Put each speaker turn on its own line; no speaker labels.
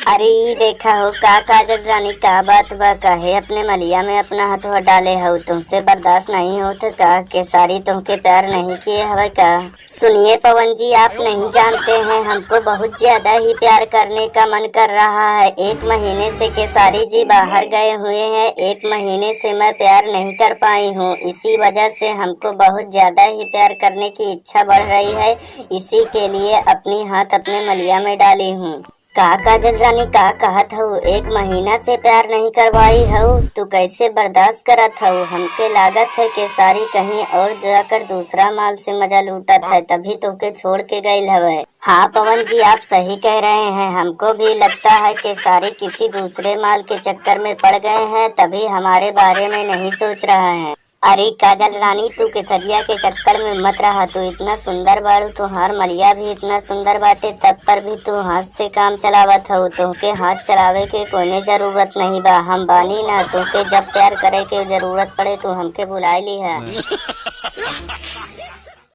अरे ई देखा हो का काजल रानी का बात बा काहे अपने मलिया में अपना हथवा डाले हो। तुमसे बर्दाश्त नहीं होत का केसारी तुमके प्यार नहीं किए हवे का। सुनिए पवन जी, आप नहीं जानते हैं हमको बहुत ज्यादा ही प्यार करने का मन कर रहा है। 1 महीने से केसारी जी बाहर गए हुए हैं। 1 महीने से मैं प्यार नहीं कर पाई हूँ। इसी वजह से हमको बहुत ज्यादा ही प्यार करने की इच्छा बढ़ रही है। इसी के लिए अपनी हाथ अपने मलिया में डाली हूँ। का काजल रानी का कहत हूँ 1 महीना से प्यार नहीं करवाई हूँ। तू कैसे बर्दाश्त करत हूँ। हमके लागत है कि सारी कहीं और जाकर दूसरा माल से मजा लूटत है, तभी तुमके छोड़ के गईल हवे। हाँ पवन जी, आप सही कह रहे हैं। हमको भी लगता है कि सारी किसी दूसरे माल के चक्कर में पड़ गए हैं, तभी हमारे बारे में नहीं सोच रहा है। अरे काजल रानी, तू केसरिया के चक्कर में मत रहा। तू इतना सुंदर बाड़ू, तुहार मलिया भी इतना सुंदर बाटे, तब पर भी तू हाथ से काम चलावत हो। तुमके हाथ चलावे के कोई जरूरत नहीं बा, हम बानी ना। तुमके जब प्यार करे के जरूरत पड़े तू हमके बुला ली है।